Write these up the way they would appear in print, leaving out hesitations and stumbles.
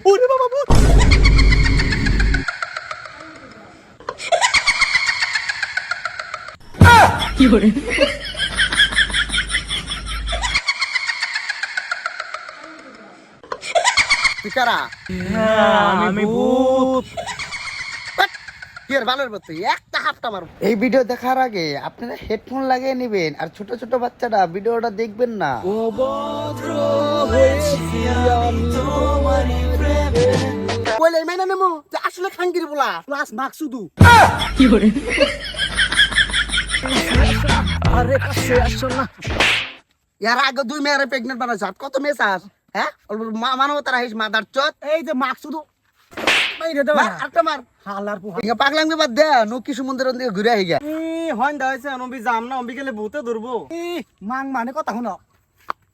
ওরে বাবা ভূত! কি করে? তুই কারা? আমি ভূত। কি আর বালের মতো একটা হাফটা মারবো। এই ভিডিও দেখার আগে আপনারা হেডফোন লাগিয়ে নেবেন আর ছোট ছোট বাচ্চারা ভিডিওটা দেখবেন না। অভদ্র হয়েছি আমি তোমারই প্রেমে। কইলে মাইনা নেমো যে আসলে খাঙ্গির বলা প্লাস মাকসুদু। কি করে? আরে কাছে আসো না। এর আগে 2 মেয়েরে প্রেগন্যান্ট বানাইছ। কত মেয়ে চাস? হ্যাঁ? মানবতার হাইস মাদার চোদ। এই যে মাকসুদু মাইরে দেবা। আরেকটা মার। হালার পুহা। ইয়া পাগলামি বাদ দে। নকি সমুদ্রের দিকে ঘুরে আই গা। হন দাইছে নবী যাম না অম্বি গেলে ভূতে ধরবো। মাং মানে কথা শুনো।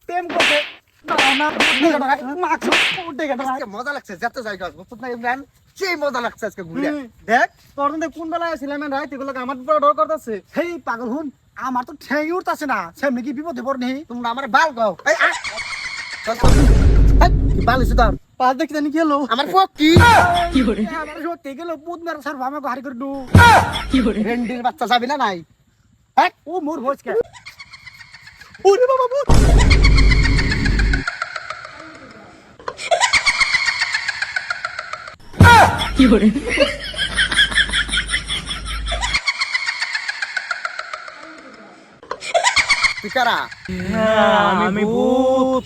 প্রেম করতে না মাকসুদ উঠে গেল। আজকে মজা লাগছে যত জায়গা বুঝছ না ইমরান? সেই মজা লাগছে আজকে ঘুরে। দেখ তোর কোন বেলায় ছিলাম রাইত এগুলো আমার উপর ডর করতেছে। হেই পাগল হুন আমার তো ঠেই উঠতাছে না সেমনি কি বিপদে পড়নি তোমরা আমার বাল গাও এই আ চল চল কি বাল ইসু তার পাঁচ দেখি জানি গেল আমার ফক কি কি করে? আমার সত্যি গেল পুত মেরে স্যার আমাকে হারি করে দু কি করে? রেন্ডির বাচ্চা যাবি না নাই হ্যাঁ ও মোর ভোজ কে ওরে বাবা ভূত কি করে? তুই কারা আমি ভূত।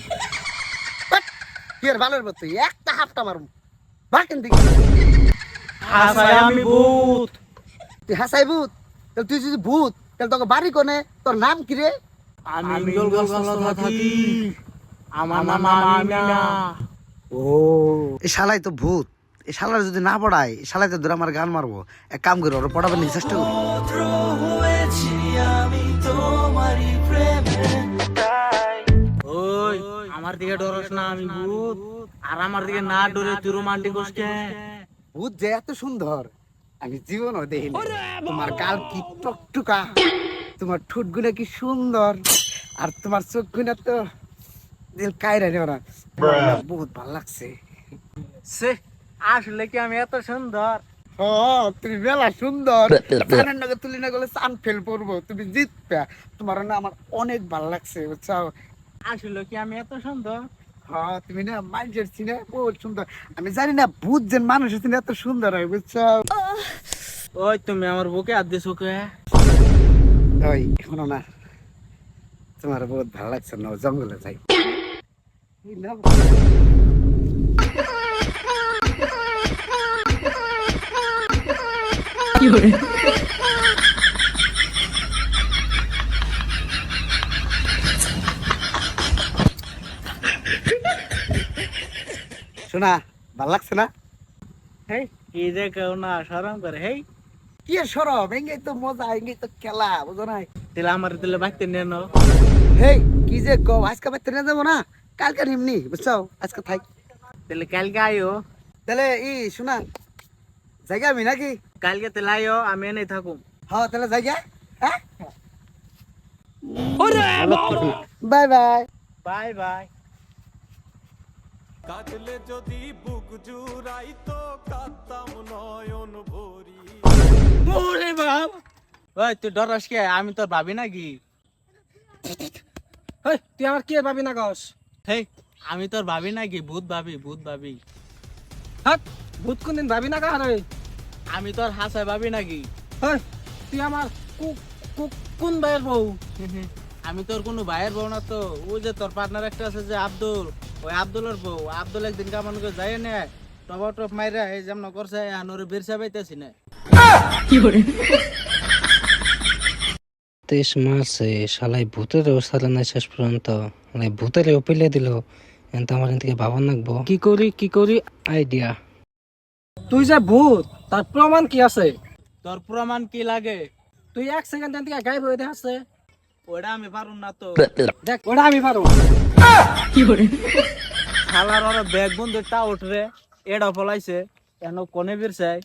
কি আর বালের মতো একটা হাফটা মারুম বাকেন দিকে আমি ভূত। তুই হাসাই ভূত তাহলে তুই যদি ভূত তাহলে তোকে বাড়ি কোনে তোর নাম কি রে আমি গোলগোলা থাকি। আমার নাম আমিনা। ও এই শালাই তো ভূত এই শালার যদি না পড়ায় এই শালাই তো ধরে আমার গান মারবো এক কাম করে ওরা পড়াবেন না চেষ্টা করবো অভদ্র হয়েছি আমি তোমারই প্রেমে। ওই আমার দিকে ডরস না আমি ভূত। আর আমার দিকে না ডরে তুই রোমান্টিক হোসকে। ভূত যে এত সুন্দর আমি জীবনও দেখিনি তোমার গাল কি টকটুকা তোমার ঠোঁট গুলো কি সুন্দর আর তোমার চোখ গুলো তো দিল কায়রা রে ওরা বহুত ভালো লাগছে সে আসলে কি আমি এত সুন্দর? ও তুমি মেলা সুন্দর চানের নগে তুলি না গেলে চান ফেল পড়বো তুমি জিতবে তোমার না আমার অনেক ভালো লাগছে বুঝছো আসলে কি আমি এত সুন্দর? হ্যাঁ তুমি না মানুষের চিনে বহুত সুন্দর আমি জানি না ভূত যে মানুষের চিনে এত সুন্দর হয় বুঝছো ওই তুমি আমার বুকে হাত দিছো কে? ওই শোনো না তোমার বহুত ভালো লাগছে না জঙ্গলে যাই এই নাও। কি করে? শোনা ভাল লাগছে না হেই কি যে কেউ না শরম করে। হেই কি আর সরব এঙ্গেই তো মজা এঙ্গেই তো খেলা বুঝো নাই তাহলে আমার দিলে বাইতে নিয়ে নাও। হেই কি যে কও আজকে বাইতে নিয়ে যাবো না কালকে নিমনি বুঝছো আজকে থাক তাহলে কালকে আইও। তাহলে শোনা জায়গা আমি নাকি কালকে তাহলে আইও আমি এনে থাকুম। হ্যাঁ তাহলে জায়গা হ্যাঁ বাই বাই বাই বাই। কাটলে যদি বুক জুড়াইতো কাঁদতাম নয়ন ভরি। ওরে বাপ ওই তুই ডরাস কে? আমি তোর ভাবি নাকি? হেই তুই আমার কি ভাবি না গস? হেই আমি তোর ভাবি নাকি? ভূত ভাবি ভূত ভাবি। হাট ভূত কোনদিন ভাবি না কারে? আমি তোর হাসায় ভাবি নাকি? হেই তুই আমার কোন ভাইয়ের বউ? আমি তোর কোনো ভাইয়ের বউ না তো। ওই যে তোর পার্টনার একটা আছে যে আব্দুল, ওই আব্দুলের বউ। আব্দুল একদিন কামান করে যাই না টপ টপ মাইরা এই যেমন করছে আনোরে বেরসা পাইতেছি না। কি করে? তেইশ মাসে শালাই ভূতের অবস্থা নাই শেষ পর্যন্ত ভূতের ওপিলে দিল কিন্তু আমার থেকে ভাবন লাগবো কি করি আইডিয়া তুই যে ভূত তার প্রমাণ কি আছে? তোর প্রমাণ কি লাগে? তুই 1 সেকেন্ড থেকে গায়েব হয়ে দেখাচ্ছে। ওটা আমি পারুম না তো। দেখ ওটা আমি পারো। কি করে? শালার ওরা ব্যাগ বন্ধু টা উঠরে এডা ফলাইছে এন কোনে বেরছাই